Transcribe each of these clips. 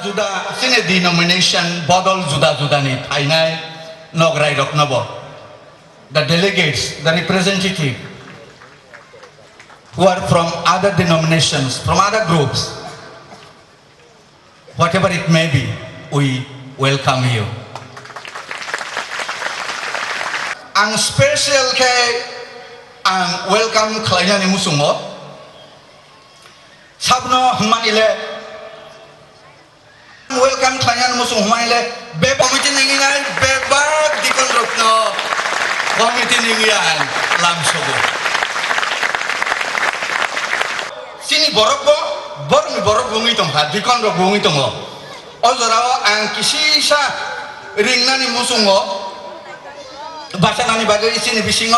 juda sini denomination bodol juda ni thainai nograi roknabo. The delegates, the representative who are from other denominations, from other groups, whatever it may be, we welcome you. Ang special kay ang welcome klayani musungo sabno manile welcome klayani musung manile be committee ninginay bebag dikon rokno committee ningian lamsogo sini borok bungi tong ha dikon rok bungi tong ojorao ang kisisa ringnani musungo bahasa nani bagai sini bisingo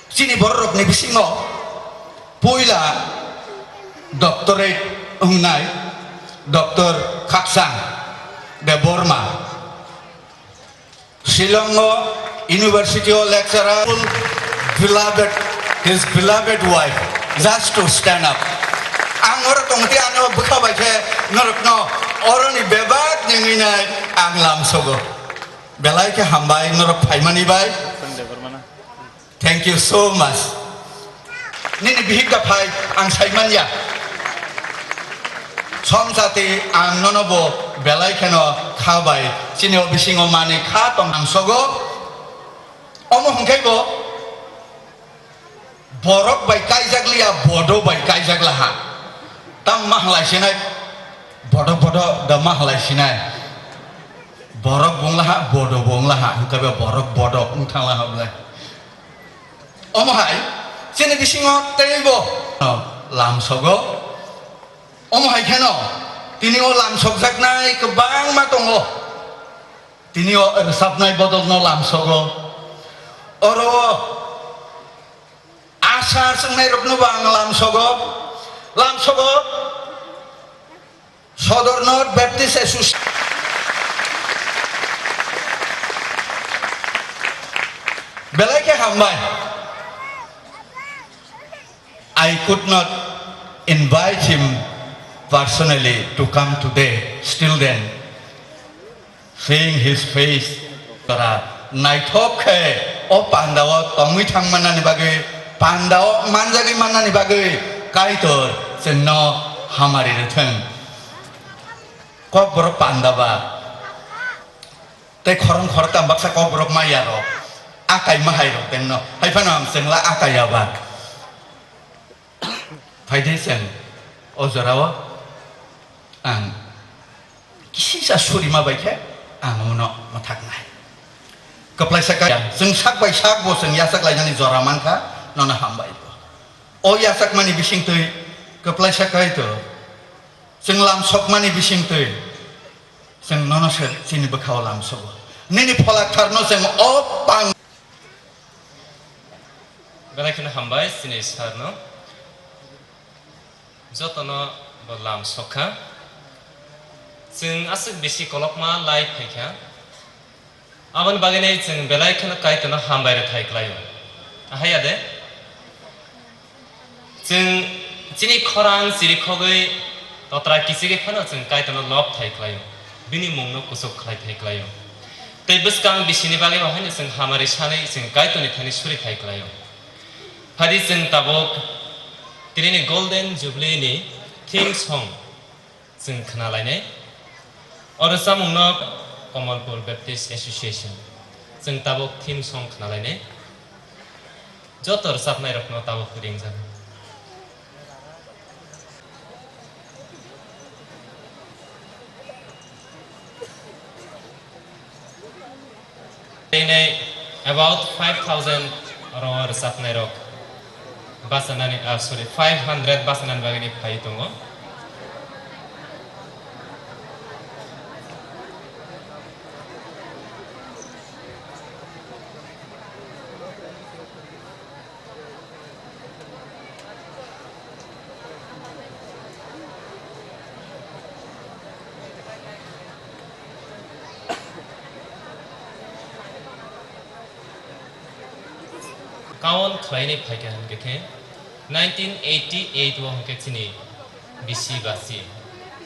sini borok ni bisingo puila doctorate ungnai Dr. Khaksang de Burma Shillongo University lecturer his beloved wife just to stand up angor tongti ano buka baje norokno oroni bebak ninginai anglam sogo belai ke hambai norok phaimani bai. Thank you so much. Nini bihika phai ang saimanya. Somsati ang nonobo belai keno khabai sini obisingo mani kha tong ang sogo. Omo hongkaibo borok bai kaijaglia bodo bai kaijaglaha. Tam mahlai sinai bodo da mahlai sinai. Borok bonglaha bodo bonglaha hingkabe borok bodo ungtanglaha blai. Omohai sini bisingo teibo lamsogo omohai keno tinio lamsok nai kebang matongo tinio resapnai bodolno lamsogo oro asar sengnai rokno bang lamsogo Sodor North Baptist Association belai ke hambai I could not invite him personally to come today. Still then, seeing his face, para naitok ke o pandaw tongi thang mana ni bagai pandaw manjagi mana ni bagai kaitor senno hamari retheng ko borok pandawa te khorong khortam baksa ko borok mayaro akai mahai rok tenno hai phanam sengla akai aba Faidesen ojarawa ang kisisa suri ma baike ang uno mathak nai kaplai sakaya seng sak bai sak bo seng yasak lainani joraman ka nona hambai o yasak mani bising tui kaplai sakai to seng lam sok mani bising tui seng nona sini bakhaw lam sok nini pholak tharno seng o pang berakina hambai sini sarno jotono bolam sokha जों आसुक बेसि कलकमा लाइ फैखा आवन बागैनै जों बेलाय खनो कायतनो हामबायरे थाइक्लायो आहायादे जों जिनि खरां सिरिखगै तत्रा किसिगे खनो जों कायतनो लक थाइक्लायो बिनि मुंनो कुसुक खाय थाइक्लायो तै बसकां बिसिनि बागै बाहायनो जों हामारे सानै जों कायतनि थानि सुरि थाइक्लायो फादि जों ताबक तिरिनि गोल्डन जुबलिनि थीम सं जों खोनालायनाय और सामुंनो कमलपुर बैप्टिस्ट एसोसिएशन जों ताबक थीम सं खोनालायनाय जतर सापनाय रखनो ताबक Rinja about 5,000 or sapnai rock basanani sorry 500 basanan bagini pai tongo काउन खलाइने फाइका हनके 1988 वो हनके चिनी बिसी बासी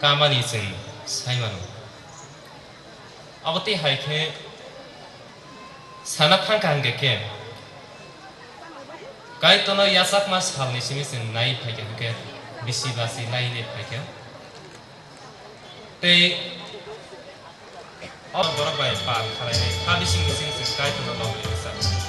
kamani जों saimano abati haike sana thangka hangke kai tono yasak mas halni sini जों nai phaike hangke bisi basi laine phaike tei अब बड़ा bye पार खराय नहीं खाली सिंग काय तो ना लोग ये सब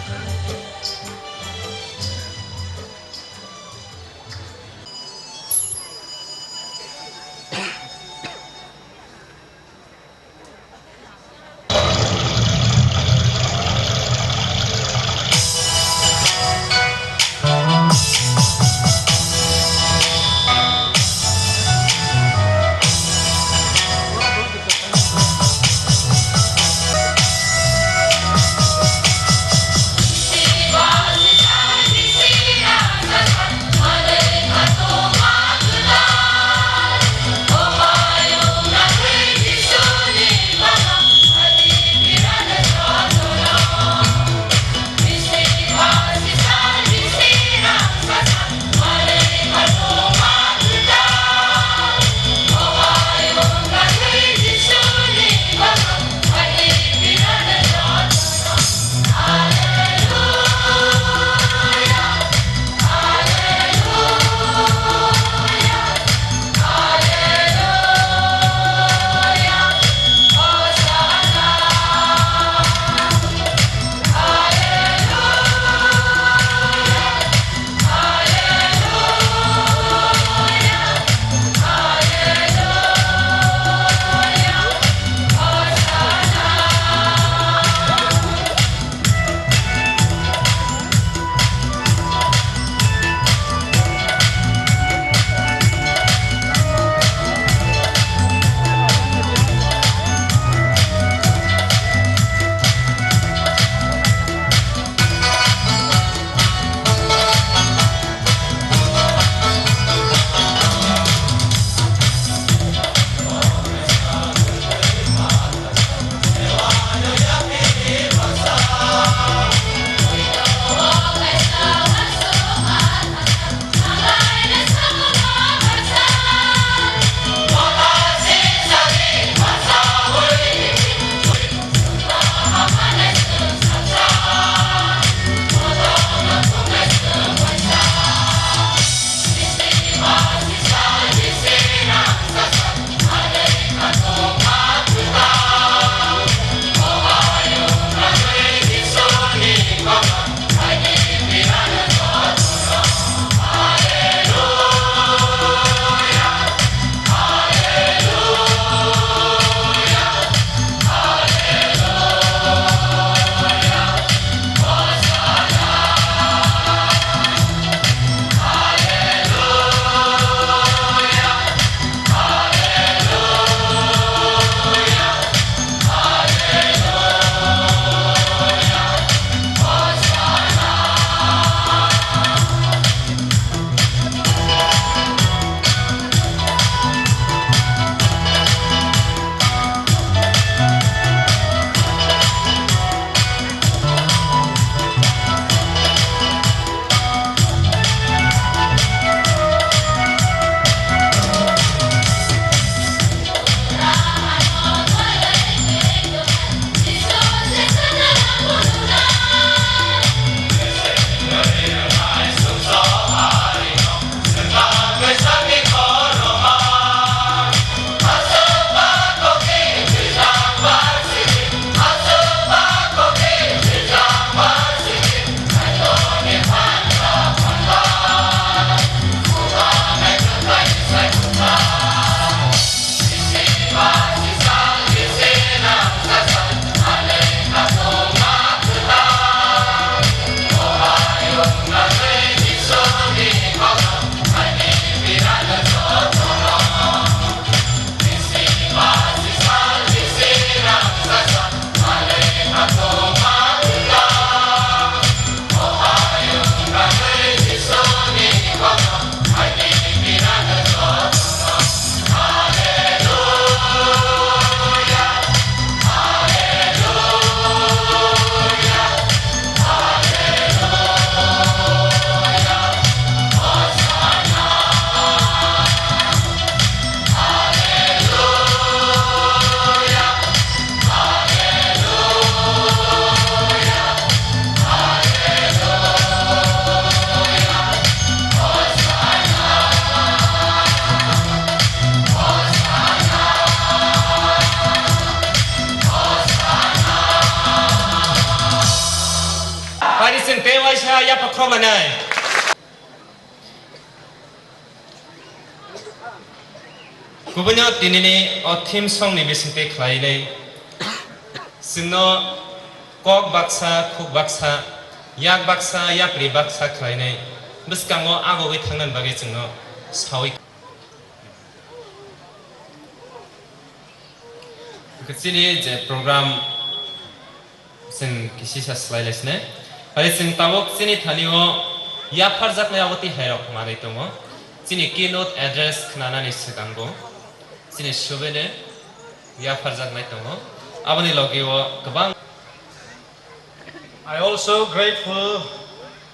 खावलायनाय गुबुनयाव दिनैनि थीम संनि बेसेनपे खालायनाय जोंनो कक बाक्सा खुक बाक्सा याक बाक्सा याप्रि बाक्सा खालायनाय बिसकाङाव आगोबै थांनानै बागै जोंनो सावै Kecili je program sen kisi saslailesne hari sen tabok sini thanio ya farjak na awati hairok manai tongo sini keynote address khnana ni sikango sini shobene ya farjak nai tongo abani logio gobang I also grateful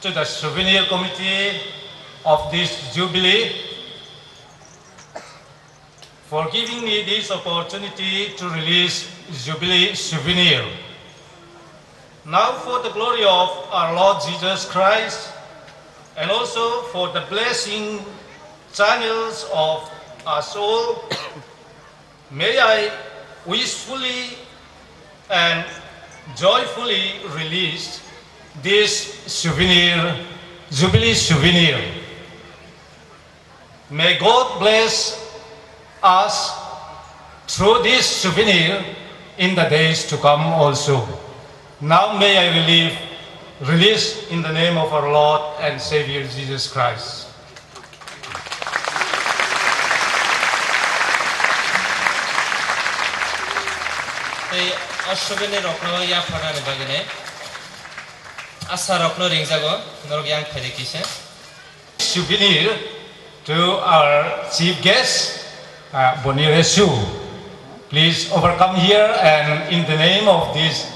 to the souvenir committee of this jubilee for giving me this opportunity to release Jubilee souvenir. Now for the glory of our Lord Jesus Christ and also for the blessing channels of us all, may I wishfully and joyfully release this souvenir, Jubilee souvenir. May God bless us through this souvenir in the days to come also. Now may I release in the name of our Lord and Savior Jesus Christ. ei ashobene rokno ya farane bagene asa rokno ringjago norok yang phaide kise Souvenir to our chief guest, Bonire Su. Please overcome here and in the name of this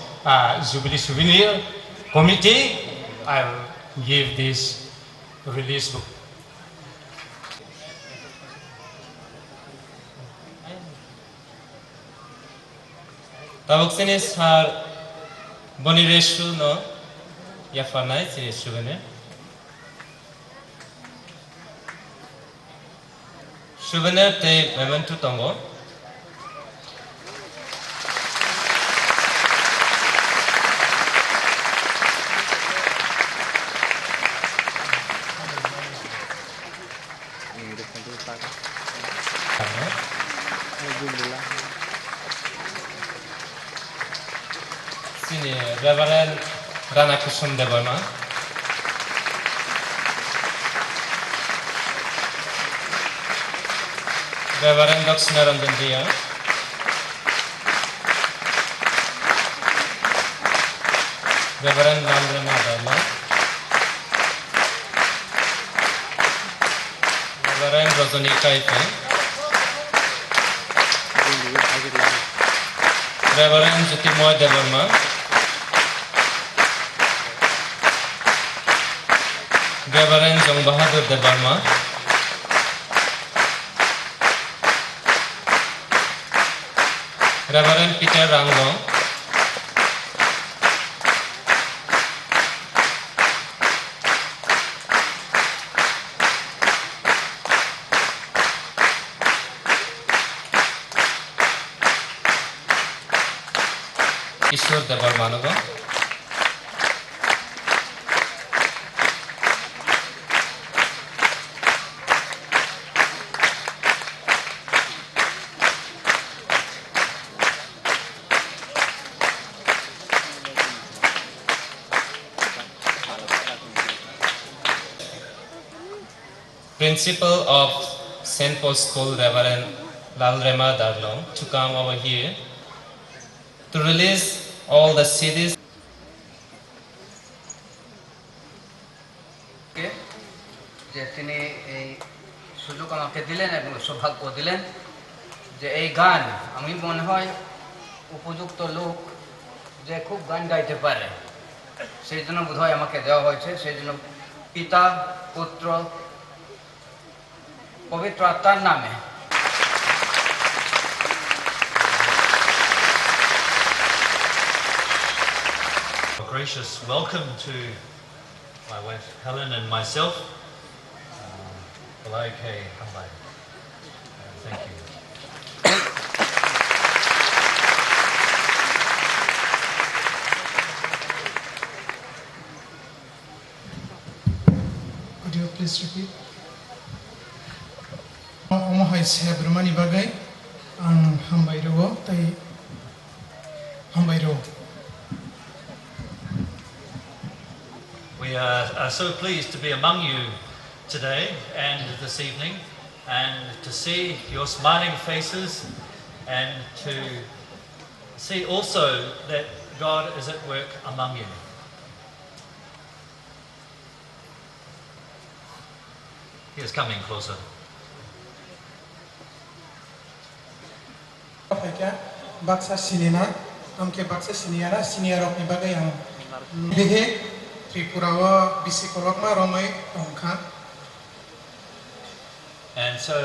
Jubilee Souvenir Committee, I'll give this release book. tabok sini sar bonireshu no ya farnai sini shubene shubene te memento tongo sini Reverend Rana Kusum Devarma Reverend Daksinarandan Dia Reverend Nandrema Dharma Reverend Rajani Kaipe Reverend Jyotimoy Devarma Reverend Jong Bahadur Devarma Reverend Peter Ranglo Kishore Devarmanogo Principal of St. Paul's School, Reverend Lalrema Darlong, to come over here to release all the CDs. যে তিনি এই সুযোগ আমাকে দিলেন এবং সৌভাগ্য দিলেন যে এই গান আমি মনে হয় উপযুক্ত লোক যে খুব গান গাইতে পারে সেই জন্য বোধহয় আমাকে দেওয়া হয়েছে সেই জন্য পিতা পুত্র পবিত্র আত্মার নামে A gracious welcome to my wife Helen and myself. Okay, thank you. sebrumani bagai ang hambairo tai hambairo. We are so pleased to be among you today and this evening, and to see your smiling faces, and to see also that God is at work among you. He is coming closer. Apakah baksa sinina, amke baksa siniara siniarok ni bagai yang bihe Tripurawa bisikolog ma romai tongka. And so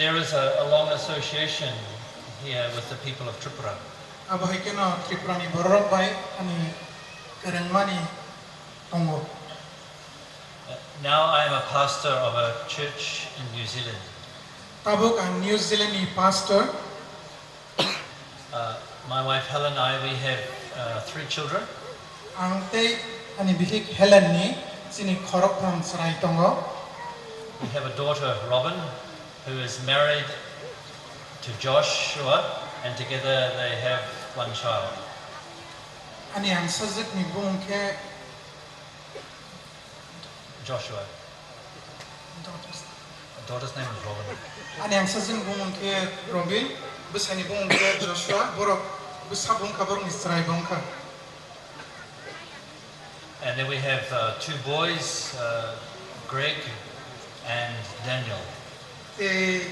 there is a long association here with the people of Tripura. Abahikena Tripurani borok bai ani kerengmani tongo. Now I am a pastor of a church in New Zealand. Tabuk ang New Zealand ni pastor. My wife Helen and I, we have 3 children. Ang tei ani bihik Helen ni sini khorok tham sarai tongo. We have a daughter, Robin, who is married to Joshua, and together they have 1 child. Ani ang sajak ni bungke Joshua. Daughter's name is Robin. ani ang sajak bungke Robin, besani bungke Joshua, borok besabung kaborong Israel bongka. And then we have 2 boys, Greg and Daniel. Te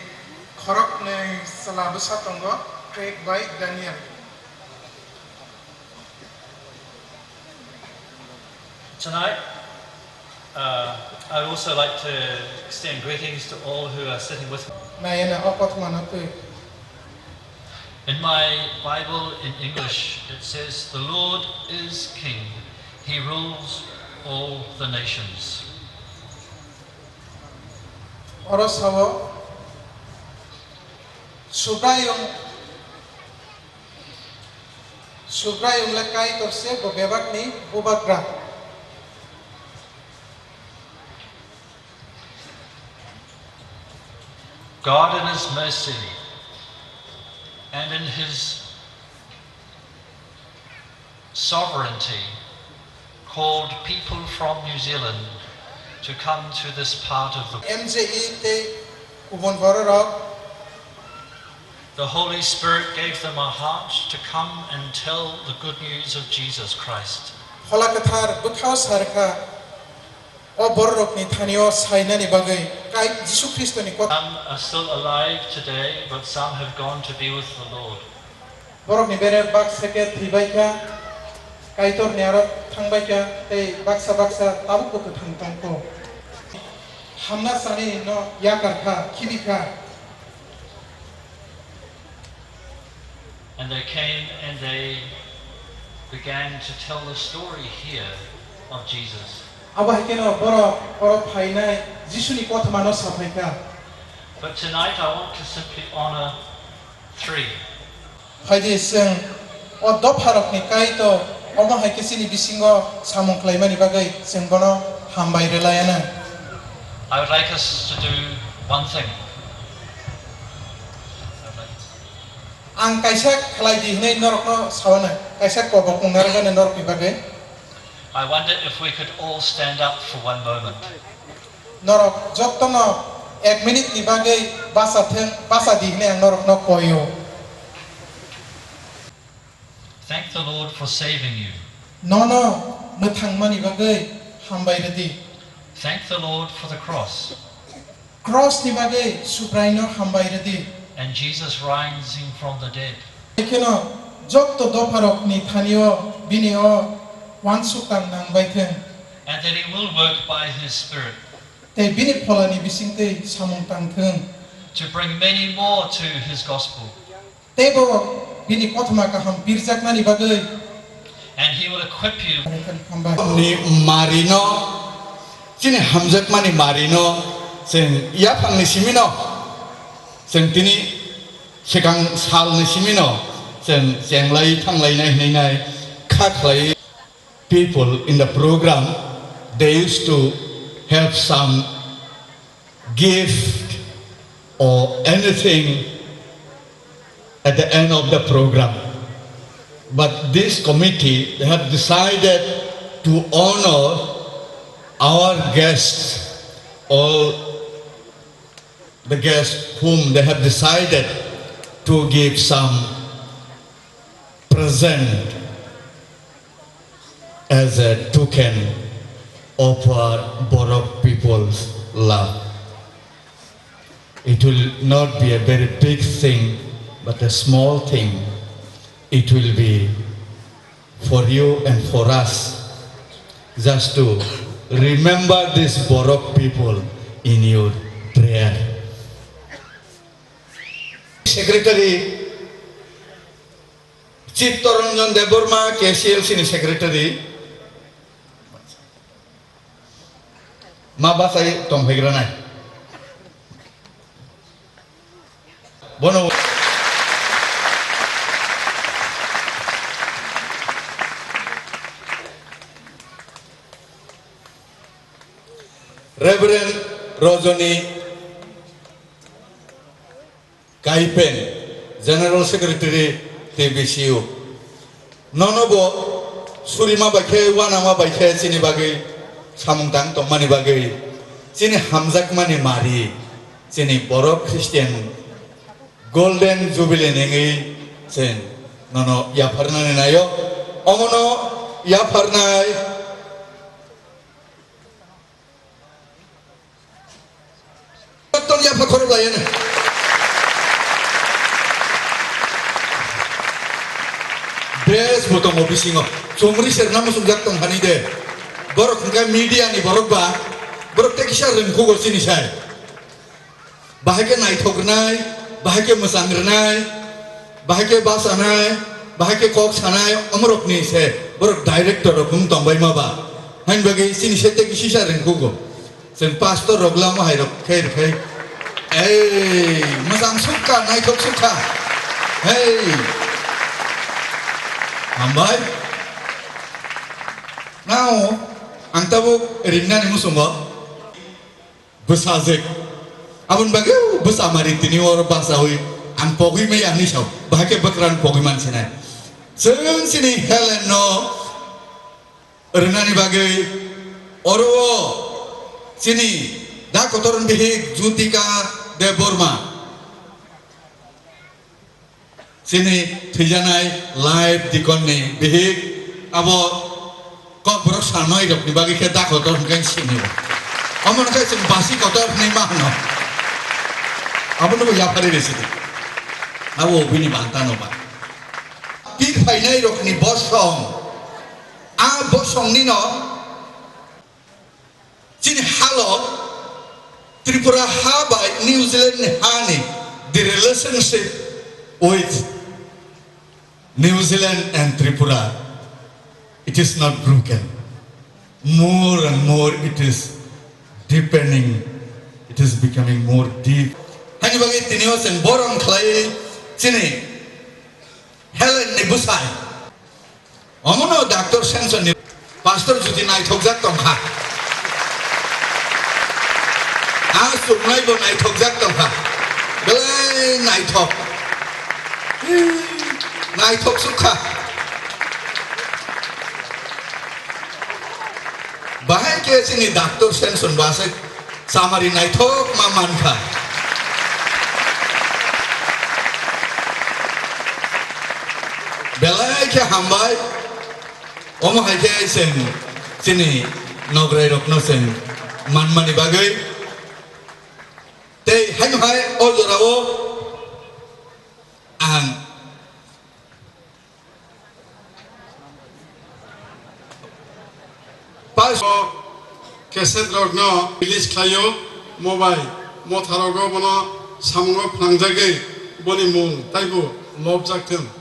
khorok ni salabasa tongo, Craig bai Daniel. Tonight, I'd also like to extend greetings to all who are sitting with me. Na yana okot manate. In my Bible in English, it says, "The Lord is King. He rules all the nations." Oros hawo Subrayong lakai torse bobebak ni bubakra. God in His mercy and in His sovereignty called people from New Zealand to come to this part of the world. MJE te ubon bororok The Holy Spirit gave them a heart to come and tell the good news of Jesus Christ. holakathar bukhau sarka o bororok ni thanio saina ni bagai kai Jisu Kristo ni kot Some are still alive today, but some have gone to be with the Lord. borok ni bere bak seke thibai ka kai tor ni arok thangbai ka te baksa tabuk ko thang tangko hamna sani no yakar kha khibika. And they came and they began to tell the story here of Jesus. Abahikeno borok phainai Jisu ni kot mano sapai ka. But tonight I want to simply honor 3. Haidi seng o do pharok ni kai to omo haikesini bisingo samong klaimani bagai seng bono hambai relayana. I would like us to do one thing. Ang kaisak khlai di hnei norok no sawana kaisak ko bok ngarga ne norok bagai I wonder if we could all stand up for one moment. norok jottono 1 minute ni bagai basa di hnei ang norok no koyo. Thank the Lord for saving you. Nono muthangmani bagai hambai redi. Thank the Lord for the cross Cross ni bagai subraino hambai redi. and Jesus rising from the dead. Keno jotto do pharok ni thanio bini o wansukang nang baitheng. And that He will work by His Spirit Te bini pholani bisingte samong tangtheng. to bring many more to His gospel. Tebo bini kothma ka ham birjakna ni bagai And He will equip you ni marino sini hamjak mani marino sen yapang ni simino sen tini sekang sal ni simino sen senglai thanglai nai khaklai. People in the program, they used to have some gift or anything at the end of the program. But this committee, they have decided to honor our guests, all the guests whom they have decided to give some present as a token of our Borok people's love. It will not be a very big thing, but a small thing. It will be for you and for us, just to remember these Borok people in your prayer. Secretary Chittaranjan Deborma, KCLC Secretary, Mabasai Tomhegranai. Bono. Reverend Rojani Kaipen, General Secretary TBCU. Nonobo Surima Bake, Wanama Bake, Sinibagi, Samungtang Tomani Bagi, Sini Hamzak Mani Mari, Sini Borok Christian, Golden Jubilee Nengi, Sen, Nono Yaparna Nayo, Omono Yaparnai. Ya pakor layan. Bes botong obisingo. Sumri serna masuk tong hani de. Borok ngai media ni borok ba. Borok tekisar ren kugo sini sai. Bahake nai thogrnai, bahake musangrnai, bahake basanai, bahake kok sanai amrok ni se. Borok director kum tombai ma ba. Han bagi sini sete kisisar ren kugo. Sen pastor rogla ma hai rok khair. Hey, masang suka, naik suka. Hey, Hambai. Now, antabu ringan imu semua besazek. Abun bagai besamari tini orang basahui. Ang pogi me yang nisau. Bahkan bekeran pogi man sini. Sering sini Helen no. Ringan bagai oro sini. Dah kotoran bihik Jutika Deborma. Sini Tijanai live di konni bihik abo kok borok sanoi dok dibagi ke dah kotoran kan sini. Amun kai sing basi kotor ni mahno. Abo nu ya pare resi. Abo bini bantano ba. Pir painai rok ni bosong. Bosong ni no. Sini halo Tripura Habai, New Zealand Hani, the relationship with New Zealand and Tripura, it is not broken. More and more it is deepening, it is becoming more deep. Hani bagi tiniwas and borong klay sini Helen ni busay. Omono Dr. Senson ni Pastor Juti nai thokjak tongha. Asuk nai bo nai thok jak tong ha. Belai nai thok. Nai thok sukha. Bahai ke sini Dr. Senson Basek samari nai thok maman kha. Belai ke hambai. Omo hai ke sini nograi rokno sen manmani bagai. They hang high all the and pas keset rogno release klayo mobile motharogo bono samungo phangjage boni mung taibo lobjakten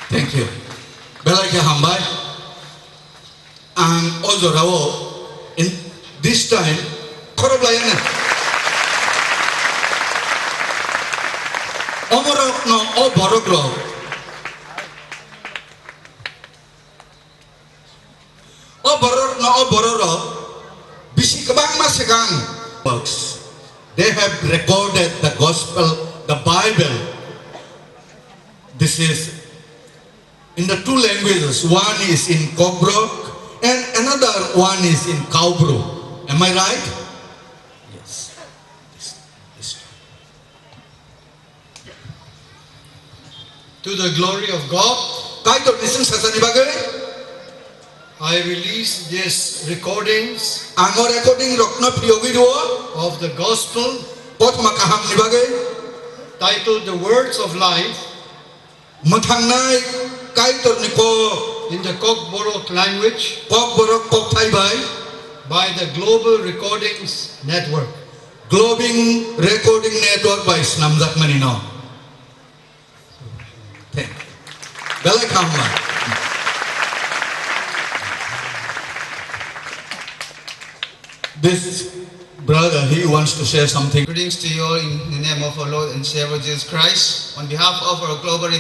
Thank you. Belai ke hambai, and also rawo in this time, korok layan na. Omorok no o borogro. O borok no o bororo. Bisikabang masagang books. They have recorded the gospel, the Bible. This is in the two languages. One is in Kobrok and another one is in Kaubru. Am I right? Yes. This. To the glory of God, Kaito listen sasani bagai. I release these recordings Angor recording rokno priyogi duo. of the gospel Pot makaham ni bagai. titled The Words of Life Mathangnai kaito niko in the Kokborok language kok borok kok thai bai. by the Global Recordings Network. Globing Recording Network by Snamjak Manino. Thank you. Galai Kamma. This brother, he wants to share something. Greetings to you all in the name of our Lord and Savior Jesus Christ. On behalf of our global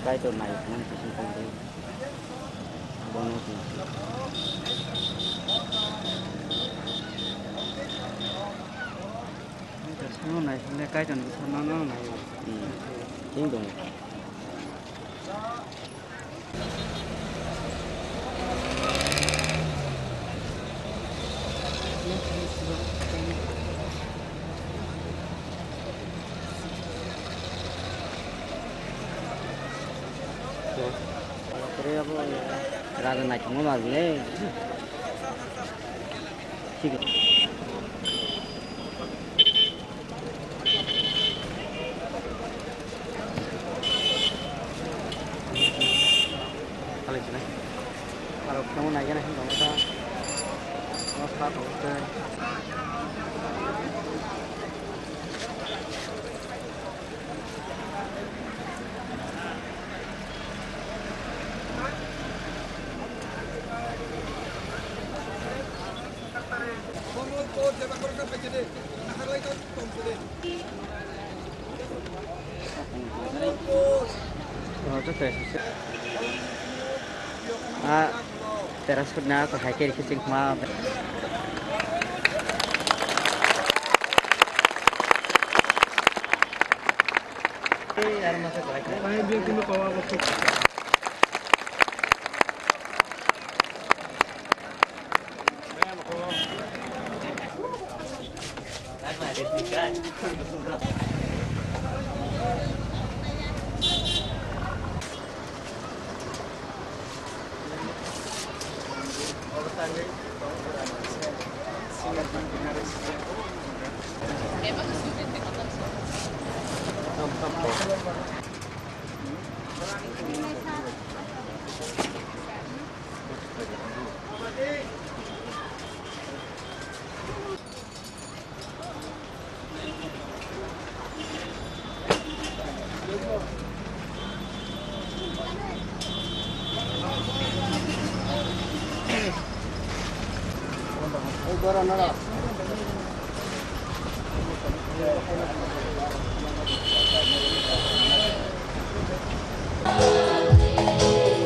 cái tuần này cũng chỉ sinh công ty bonus nó này nên cái tuần nó này tiếng đồng 그래야 뭐 Raja night थांनो मारगोनलै ठीक खालायसै आरो थांनो नागिरना हिनजावसा नस्था थांसै teras pernah ke hiker kising ma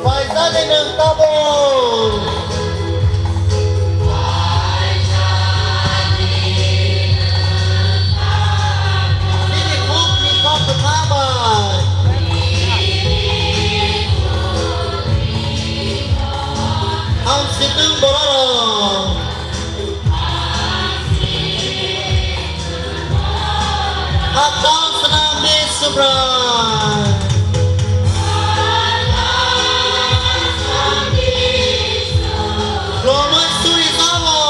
Phải ra đây đừng ta bồ đi khúc đi con của ta bài ông sẽ tương bồ rồi hạt đau senang di seberang Roma Surizavo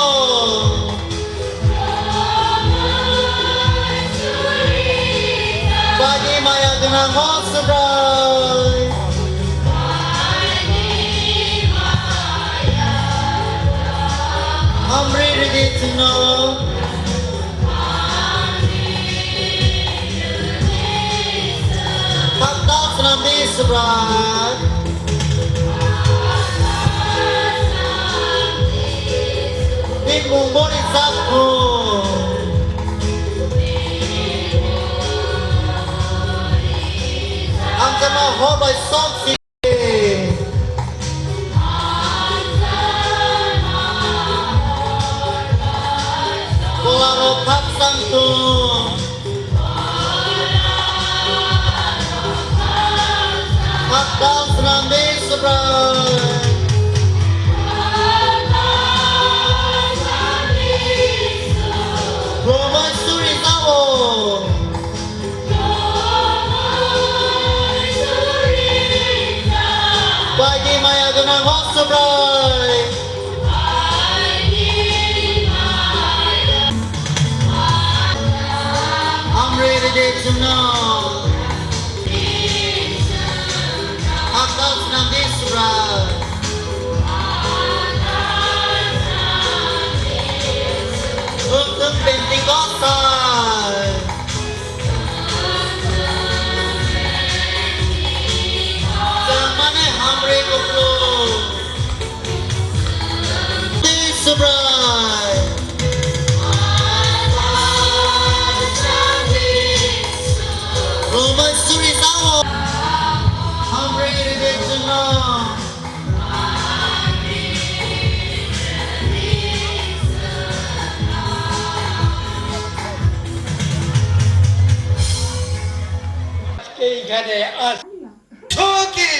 Bagi maya dengan Hosebrai I'm ready to know Hakta senang di seberang Di mumbul isaku Ang sama hobai soksi Kuaro kapsang tu Hakdal senang di seberang Roma Surizavo Bagi maya dengan Hosebrai I'm ready to know Atas nanti surat Untuk Pentecosta Zamane hamre koplo Di Subrai Roma Surizavo I'm ready to know এইখানে আস Shoki!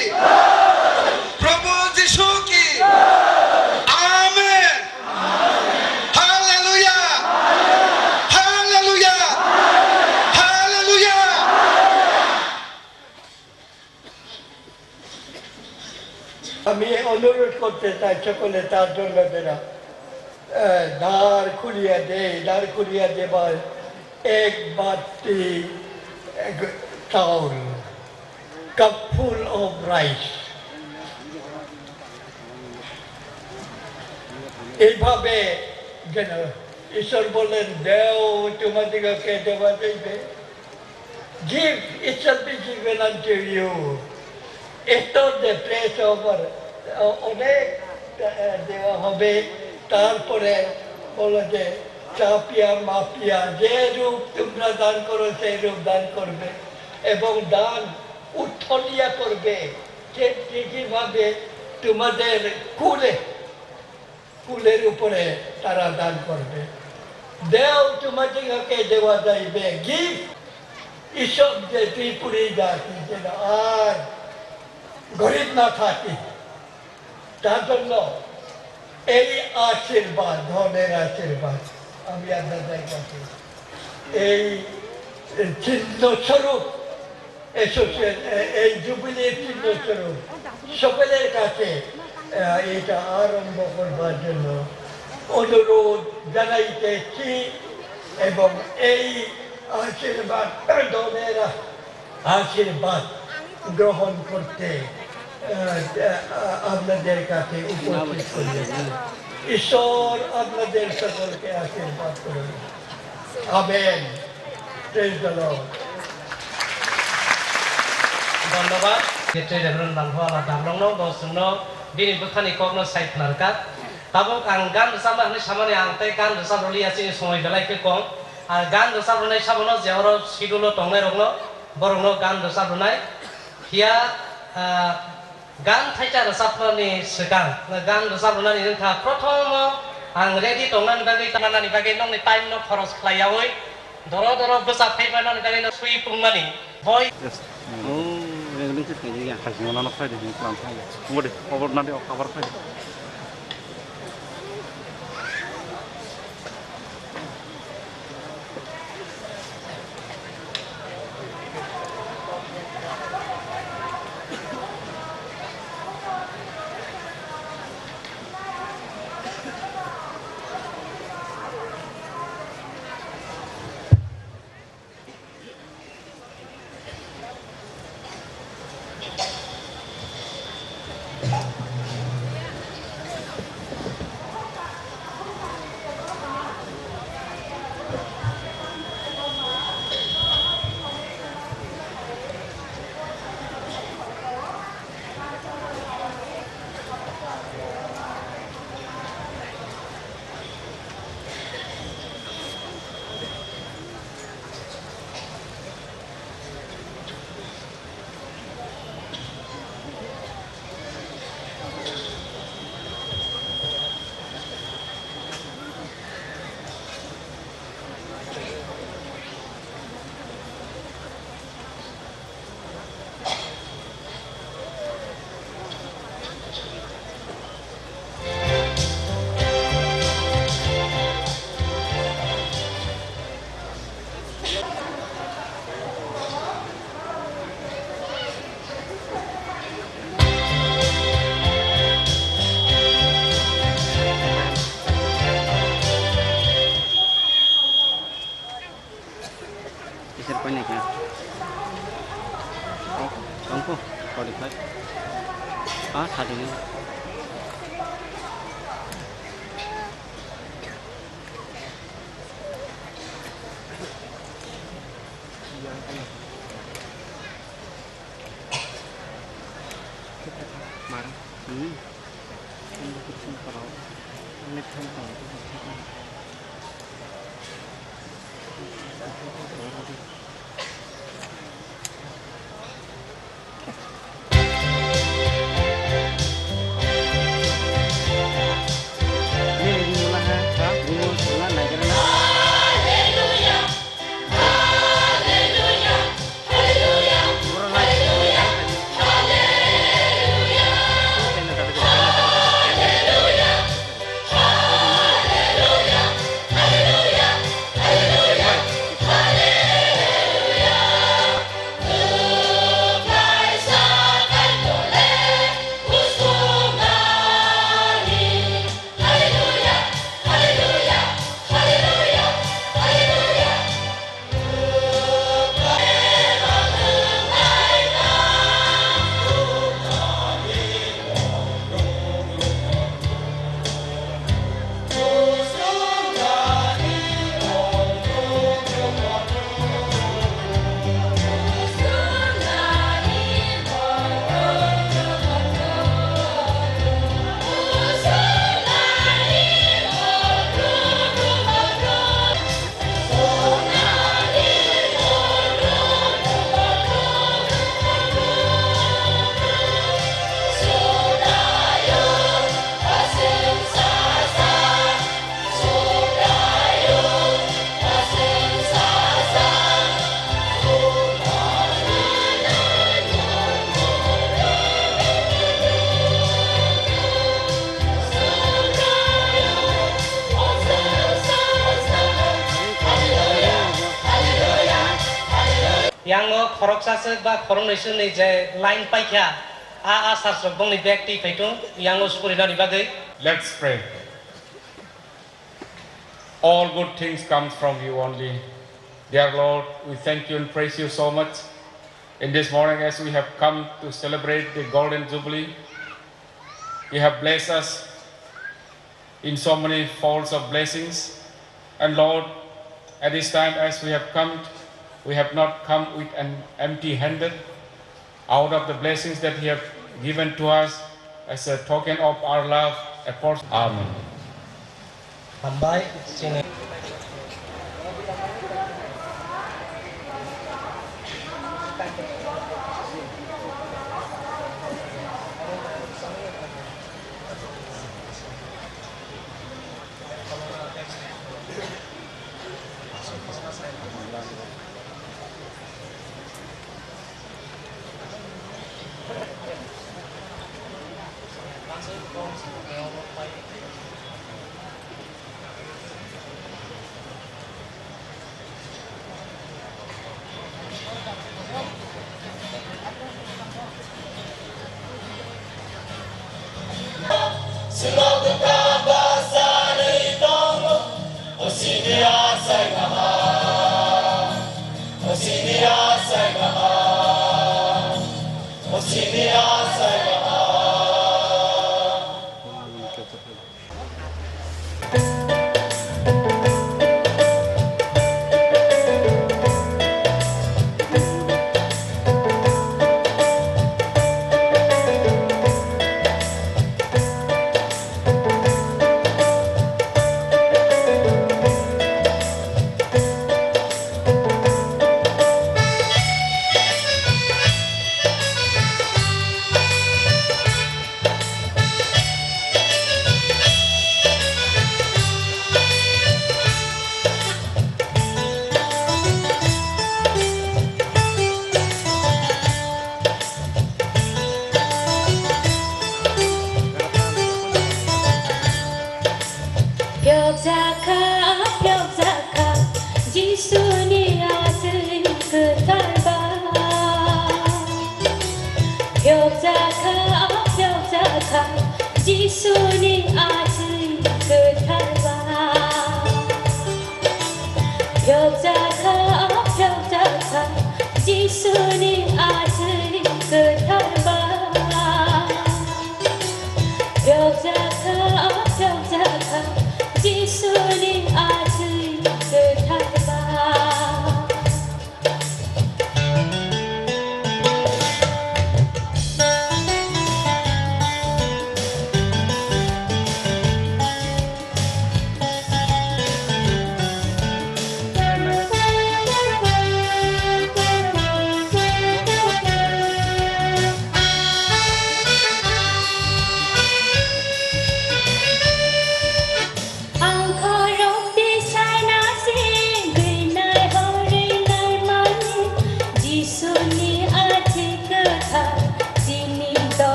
Prabhu Shoki! Amen! Hallelujah! Hallelujah! Hallelujah! আমি অনুরোধ করছি করতে চাই সকলে তার জন্য দেনা দ্বার খুলিয়া দে দ্বার খুলিয়া দেবার এক বাটি চাউল কাপ ফুল অফ রাইস এইভাবে যেন ঈশ্বর বললেন দেও তোমাদিগকে দেওয়া যাইবে give it shall be given unto you esto the place over অনেক দেওয়া হবে তারপরে বলো যে চাপিয়া মাপিয়া যে রূপ তোমরা দান করো সেই রূপ দান করবে এবং দান উত্থলিয়া করবে যেভাবে তোমাদের কুলের উপরে তারা দান করবে দেও তোমাদিগকে দেওয়া যাইবে গিভ ঈশ্বর যে ত্রিপুরী জাতি যেন আর গরিব না থাকি তার জন্য এই আশীর্বাদ ধনের আশীর্বাদ আমি আপনাদের কাছে এই চিহ্নস্বরূপ এই জুবিলির চিহ্নস্বরূপ সকলের কাছে এটা আরম্ভ করবার জন্য অনুরোধ জানাইতেছি এবং এই আশীর্বাদ ধনের আশীর্বাদ গ্রহণ করতে আপনাদের কাছে উপস্থিত করিয়েছি ঈশ্বর আপনাদের সকলকে আশীর্বাদ করুন আমেন প্রেজ দ্য লর্ড ধন্যবাদ Kita dengan bantuan dalam nong suno bini bukan ikut no site narkat. Tabuk anggan bersama ni sama ni angtai kan bersama lihat sini semua belai ke kong. Anggan bersama ni sama no jauh sidulo tongai rongno borong no gan bersama ni. Dia gan thaja bersama ni segan. Gan bersama ni ni thah pertama ang ready tongan bagi tangan ni bagi nong ni time no foros klayawoi. Doro besar thai mana ni bagi no sui pungmani. Boy. Ini kita ni yang kasih mana nak file ni pelan file. Tunggu deh, cover nanti cover file. Banyak ya. Tunggu, kalau dikat. Tadi ni. Marah. Ini kita kalau ini kalau yango khoroksa ba khorongnaisung ni je line paikha a sarsok bongni ব্যক্তি faitung yango skurina ni bagai. Let's pray. All good things comes from you only. Dear Lord, we thank you and praise you so much in this morning as we have come to celebrate the Golden Jubilee. You have blessed us in so many folds of blessings. And Lord, at this time as we have come, we have not come with an empty-handed. Out of the blessings that you have given to us as a token of our love, a portion. Amen. Hambai sini.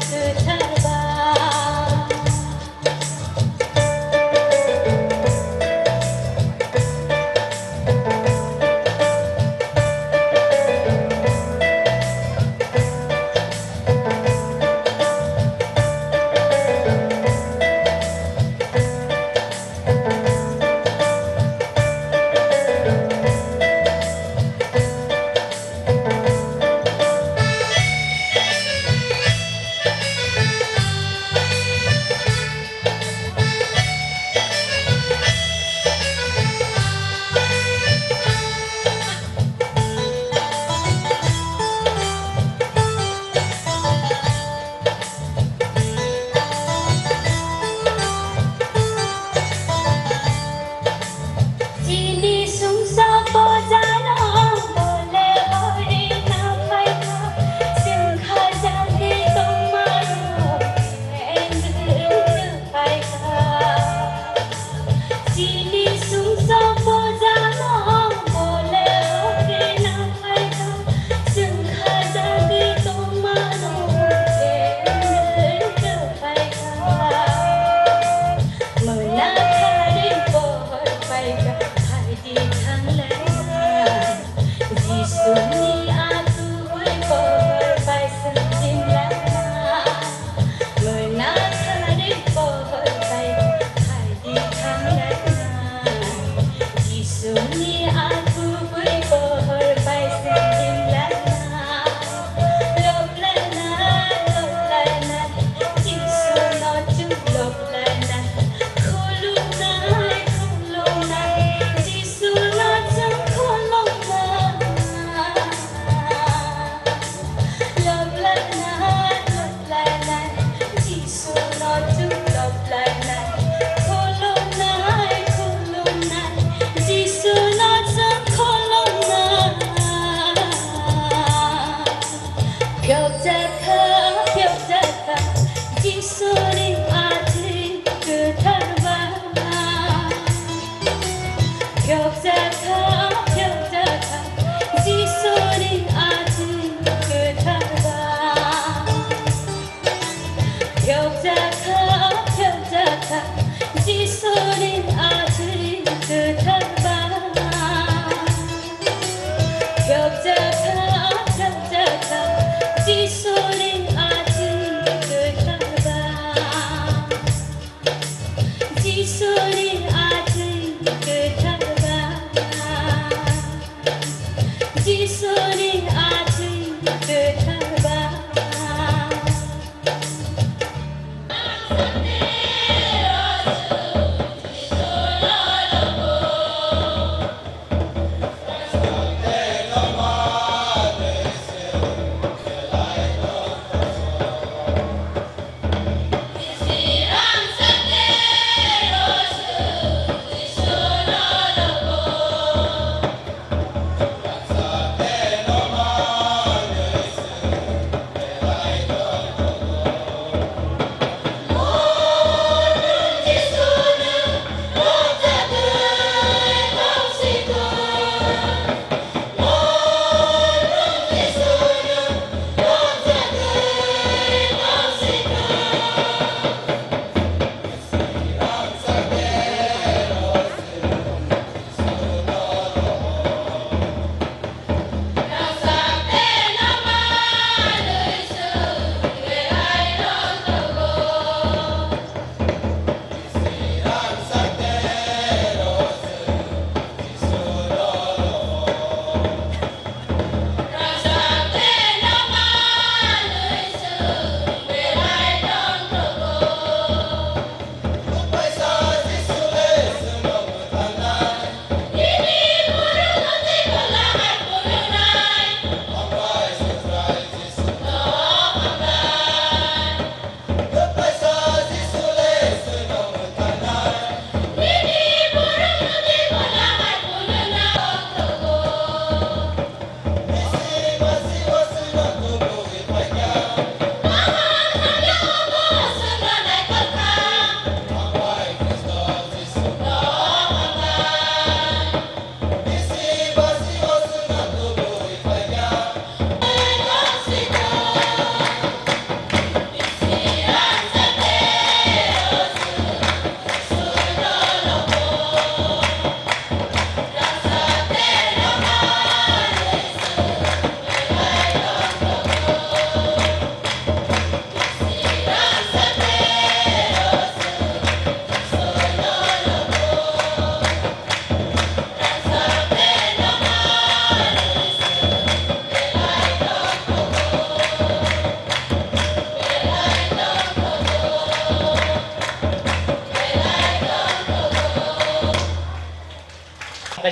Good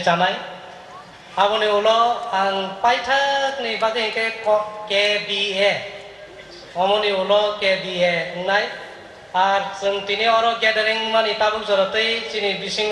जानाय आबोनि उनाव आं पाइथाकनि बागै KBA अमनि उनाव KBA होननाय are जों दिनै अर गेदारिं मानि Tabuk जरतै दिनै बिसिं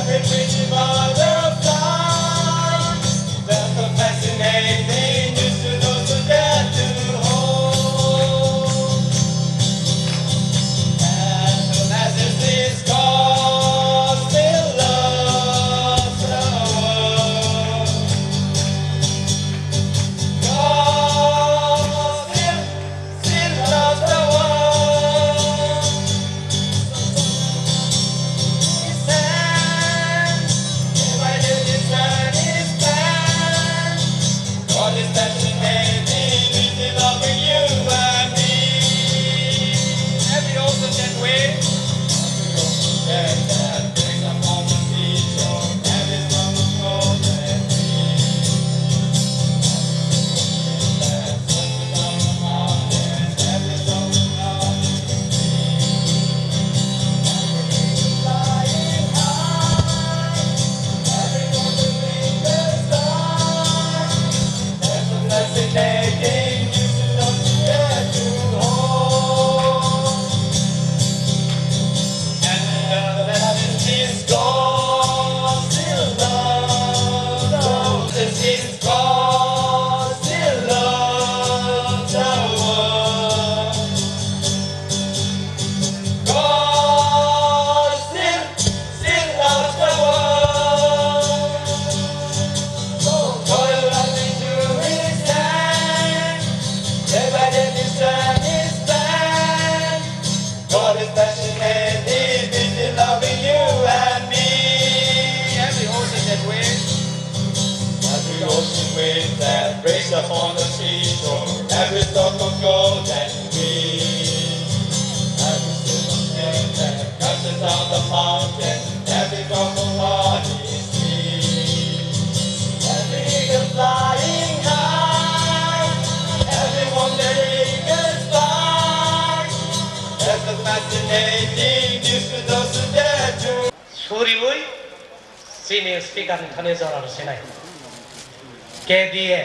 Every pretty butterfly Suriwui sini speaker ni thane jara senai ke diye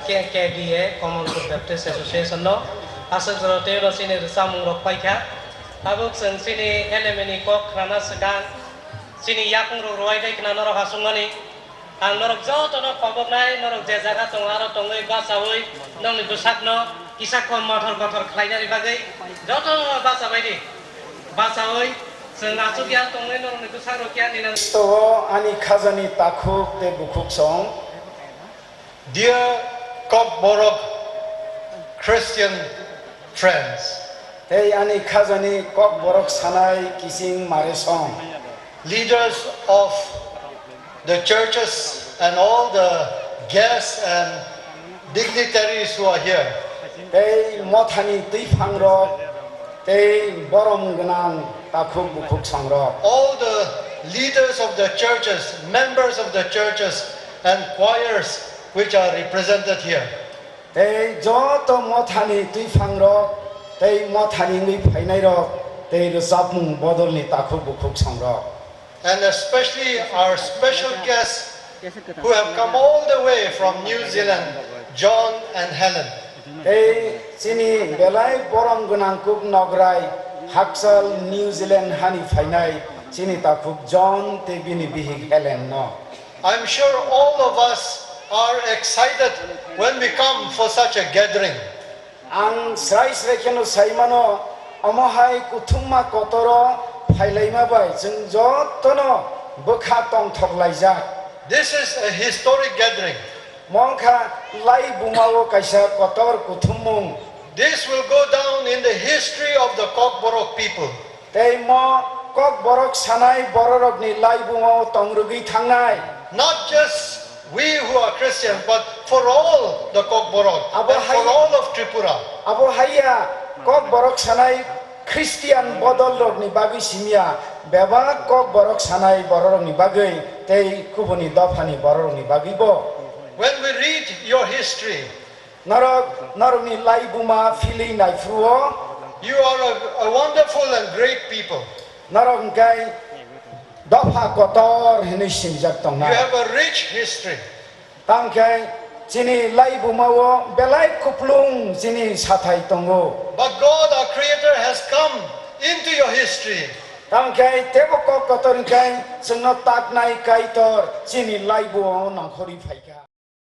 KDA Common Baptist Association no asal jerote lo sini samung rok paika abuk sen sini elemeni kok krana sekan sini yakung rok roy dai kena norok hasungani ang norok joto no pabok nai norok je jaga tongaro tongoi basawoi nong ni busak no isak ko motor motor khlainari bagai joto basa baidi basawoi sen asuk ya tongoi norok ni busak rokian ni to ani khazani takhuk te bukhuk song. Dear Kokborok Christian friends, Hey ani khazani Kokborok sanai kising maresong. Leaders of the churches and all the guests and dignitaries who are here. Hey mothani tifangrok, hey borom gnang takhuk bukhuk sangrok. All the leaders of the churches, members of the churches, and choirs which are represented here. Tei joto mothani tui phangrok tei mothani ngui phainai rok tei rosapmung bodol ni takhuk bukhuk sangrok. And especially our special guests who have come all the way from New Zealand, John and Helen. Tei sini belai borom gunang kuk nograi Haksal New Zealand hani phainai sini takhuk John tei bini bihig Helen no. I'm sure all of us are excited when we come for such a gathering. Ang srai srai keno saimano amohai kuthumma kotoro phailaima bai jeng jotono bokha tong thoklaijak. This is a historic gathering. Mongkha lai bumao kaisa kotor kuthumung. This will go down in the history of the Kokborok people. Tei mo Kokborok sanai bororok ni lai bumao tongrugi thangnai. Not just we who are Christian, but for all the Kokborok and for all of Tripura. Abo haya Kokborok sanai Christian bodol rok ni bagi simia beba Kokborok sanai bororok ni bagi tei kubuni dofani bororok ni bagi bo. When we read your history, narok ni lai buma fili nai fruo. You are a wonderful and great people. Narok kai dofa kotor hini simjak You tonga. have a rich history. Tangkai sini lai bumao belai kuplung sini sathai tongo. But God, our Creator, has come into your history. Tangkai tebo kotor kai sengot tak nai kai tor sini lai bumao nangkhori phaika.